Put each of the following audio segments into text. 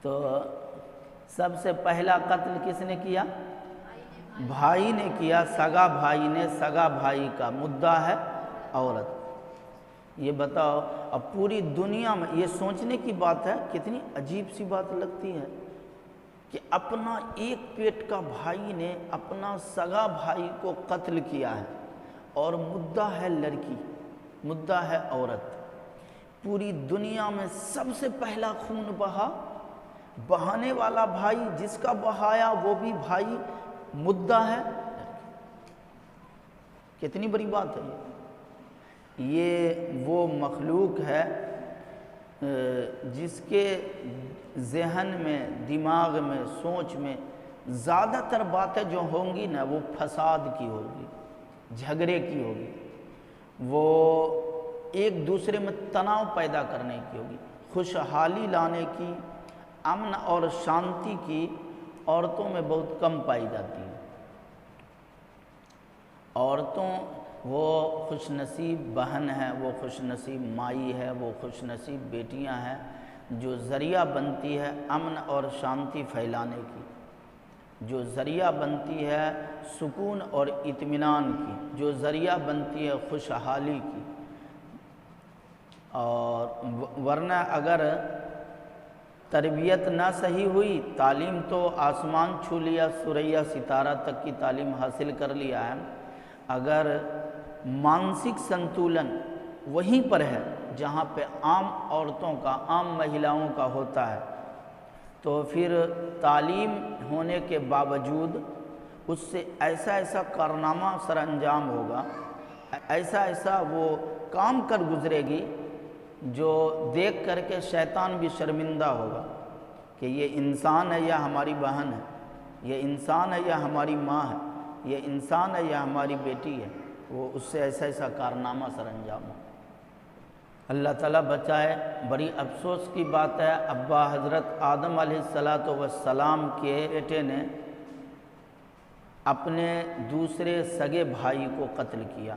تو سب سے پہلا قتل کس نے کیا؟ بھائی نے کیا، سگا بھائی نے، سگا بھائی کا مدعا ہے عورت۔ یہ بتاؤ، اب پوری دنیا میں یہ سوچنے کی بات ہے، کتنی عجیب سی بات لگتی ہے کہ اپنا ایک پیٹ کا بھائی نے اپنا سگا بھائی کو قتل کیا ہے، اور مدعا ہے لڑکی، مدعا ہے عورت۔ پوری دنیا میں سب سے پہلا خون بہا، بہانے والا بھائی، جس کا بہایا وہ بھی بھائی، مدعا ہے لڑکی۔ کتنی بڑی بات ہے یہ وہ مخلوق ہے جس کے ذہن میں، دماغ میں، سوچ میں زیادہ تر باتیں جو ہوں گی نا، وہ فساد کی ہوگی، جھگڑے کی ہوگی، وہ ایک دوسرے میں تناؤ پیدا کرنے کی ہوگی۔ خوشحالی لانے کی، امن اور شانتی کی عورتوں میں بہت کم پائی جاتی ہے۔ عورتوں وہ خوش نصیب بہن ہیں، وہ خوش نصیب مائی ہے، وہ خوش نصیب بیٹیاں ہیں جو ذریعہ بنتی ہے امن اور شانتی پھیلانے کی، جو ذریعہ بنتی ہے سکون اور اطمینان کی، جو ذریعہ بنتی ہے خوشحالی کی۔ اور ورنہ اگر تربیت نہ صحیح ہوئی، تعلیم تو آسمان چھو لیا، ثریا ستارہ تک کی تعلیم حاصل کر لیا ہے، اگر مانسک سنتولن وہیں پر ہے جہاں پہ عام عورتوں کا، عام مہیلاؤں کا ہوتا ہے، تو پھر تعلیم ہونے کے باوجود اس سے ایسا ایسا کارنامہ سر انجام ہوگا، ایسا ایسا وہ کام کر گزرے گی جو دیکھ کر کے شیطان بھی شرمندہ ہوگا کہ یہ انسان ہے یا ہماری بہن ہے، یہ انسان ہے یا ہماری ماں ہے، یہ انسان ہے یا ہماری بیٹی ہے، وہ اس سے ایسا ایسا کارنامہ سر انجام ہو۔ اللہ تعالیٰ بچائے۔ بڑی افسوس کی بات ہے، ابا حضرت آدم علیہ السلام کے بیٹے نے اپنے دوسرے سگے بھائی کو قتل کیا،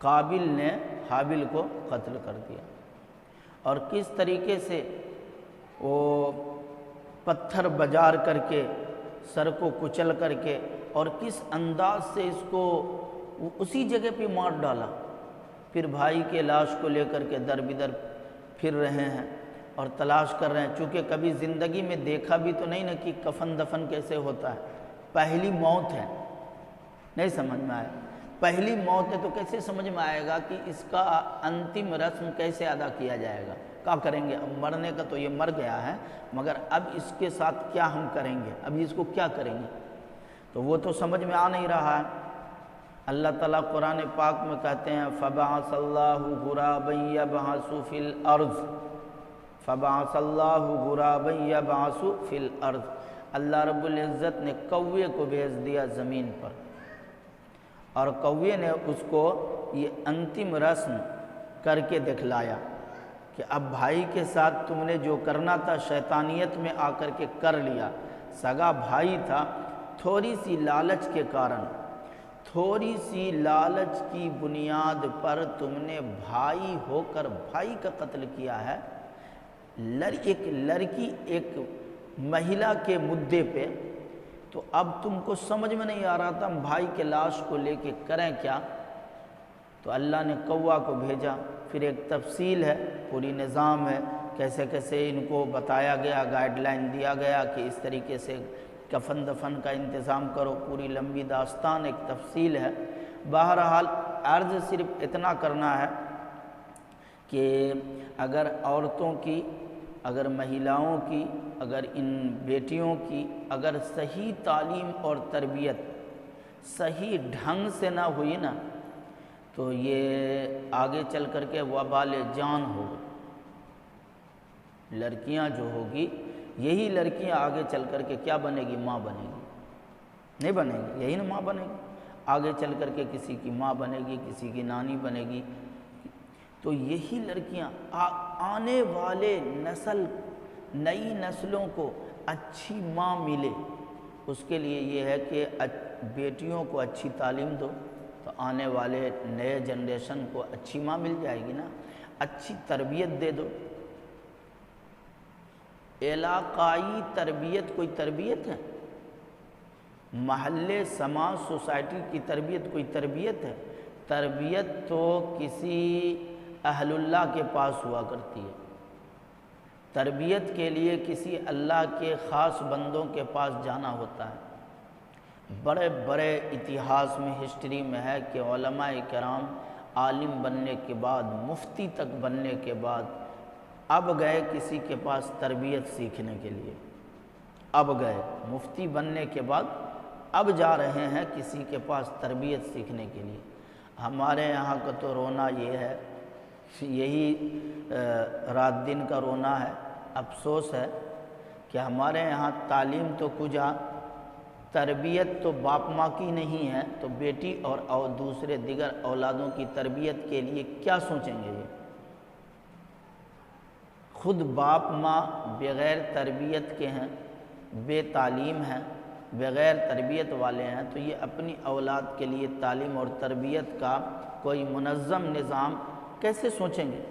قابل نے حابل کو قتل کر دیا، اور کس طریقے سے وہ پتھر بجار کر کے، سر کو کچل کر کے، اور کس انداز سے اس کو اسی جگہ پہ مار ڈالا۔ پھر بھائی کے لاش کو لے کر کے در بدر پھر رہے ہیں اور تلاش کر رہے ہیں، چونکہ کبھی زندگی میں دیکھا بھی تو نہیں نا کہ کفن دفن کیسے ہوتا ہے، پہلی موت ہے، نہیں سمجھ میں آئے، پہلی موت ہے تو کیسے سمجھ میں آئے گا کہ اس کا انتم رسم کیسے ادا کیا جائے گا، کیا کریں گے؟ اب مرنے کا تو یہ مر گیا ہے، مگر اب اس کے ساتھ کیا ہم کریں گے، اب اس کو کیا کریں گے، تو وہ تو سمجھ میں آ نہیں رہا ہے۔ اللہ تعالیٰ قرآن پاک میں کہتے ہیں فَبَعَثَ اللَّهُ غُرَابًا يَبْحَثُ فِي الْأَرْضِ، فَبَعَثَ اللَّهُ غُرَابًا يَبْحَثُ فِي الْأَرْضِ، اللہ رب العزت نے کوے کو بھیج دیا زمین پر، اور کوے نے اس کو یہ انتم رسم کر کے دکھلایا کہ اب بھائی کے ساتھ تم نے جو کرنا تھا شیطانیت میں آ کر کے کر لیا، سگا بھائی تھا، تھوڑی سی لالچ کے کارن، تھوڑی سی لالچ کی بنیاد پر تم نے بھائی ہو کر بھائی کا قتل کیا ہے، ایک لڑکی ایک مہیلا کے مدعے پہ، تو اب تم کو سمجھ میں نہیں آ رہا تھا بھائی کے لاش کو لے کے کریں کیا، تو اللہ نے کوا کو بھیجا۔ پھر ایک تفصیل ہے، پوری نظام ہے، کیسے کیسے ان کو بتایا گیا، گائیڈ لائن دیا گیا کہ اس طریقے سے کفن دفن کا انتظام کرو، پوری لمبی داستان ایک تفصیل ہے۔ بہرحال عرض صرف اتنا کرنا ہے کہ اگر عورتوں کی، اگر مہیلاؤں کی، اگر ان بیٹیوں کی اگر صحیح تعلیم اور تربیت صحیح ڈھنگ سے نہ ہوئی نا، تو یہ آگے چل کر کے وبال جان ہوگی۔ لڑکیاں جو ہوگی، یہی لڑکیاں آگے چل کر کے کیا بنے گی؟ ماں بنے گی، نہیں بنے گی، یہی نا ماں بنے گی، آگے چل کر کے کسی کی ماں بنے گی، کسی کی نانی بنے گی۔ تو یہی لڑکیاں آنے والے نسل، نئی نسلوں کو اچھی ماں ملے، اس کے لیے یہ ہے کہ بیٹیوں کو اچھی تعلیم دو، تو آنے والے نئے جنریشن کو اچھی ماں مل جائے گی نا، اچھی تربیت دے دو۔ علاقائی تربیت کوئی تربیت ہے؟ محلے، سماج، سوسائٹی کی تربیت کوئی تربیت ہے؟ تربیت تو کسی اہل اللہ کے پاس ہوا کرتی ہے۔ تربیت کے لیے کسی اللہ کے خاص بندوں کے پاس جانا ہوتا ہے۔ بڑے بڑے اتہاس میں، ہسٹری میں ہے کہ علماء کرام عالم بننے کے بعد، مفتی تک بننے کے بعد اب گئے کسی کے پاس تربیت سیکھنے کے لیے۔ اب گئے مفتی بننے کے بعد اب جا رہے ہیں کسی کے پاس تربیت سیکھنے کے لیے۔ ہمارے یہاں کا تو رونا یہ ہے، یہی رات دن کا رونا ہے، افسوس ہے کہ ہمارے یہاں تعلیم تو کجا، تربیت تو باپ ماں کی نہیں ہے، تو بیٹی اور دوسرے دیگر اولادوں کی تربیت کے لیے کیا سوچیں گے یہ؟ خود باپ ماں بغیر تربیت کے ہیں، بے تعلیم ہیں، بغیر تربیت والے ہیں، تو یہ اپنی اولاد کے لیے تعلیم اور تربیت کا کوئی منظم نظام کیسے سوچیں گے؟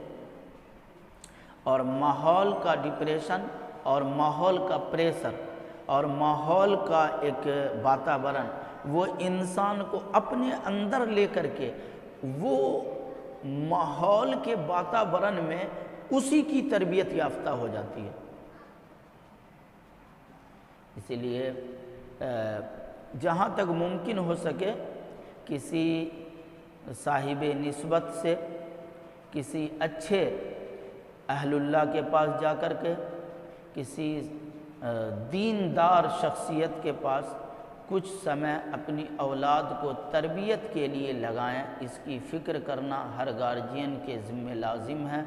اور ماحول کا ڈپریشن اور ماحول کا پریشر اور ماحول کا ایک واتاورن، وہ انسان کو اپنے اندر لے کر کے وہ ماحول کے واتاورن میں اسی کی تربیت یافتہ ہو جاتی ہے۔ اسی لیے جہاں تک ممکن ہو سکے کسی صاحب نسبت سے، کسی اچھے اہل اللہ کے پاس جا کر کے، کسی دیندار شخصیت کے پاس کچھ سمے اپنی اولاد کو تربیت کے لیے لگائیں۔ اس کی فکر کرنا ہر گارجین کے ذمہ لازم ہے،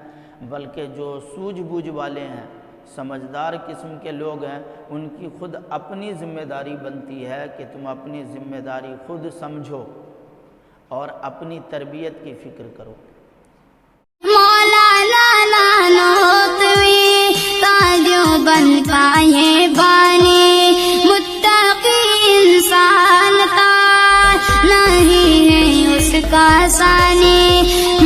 بلکہ جو سوجھ بوجھ والے ہیں، سمجھدار قسم کے لوگ ہیں، ان کی خود اپنی ذمہ داری بنتی ہے کہ تم اپنی ذمہ داری خود سمجھو اور اپنی تربیت کی فکر کرو۔ مولانا نانوتوی تاجو بن پائے بانی، متقی انسان کا نہیں ہے اس کا ثانی۔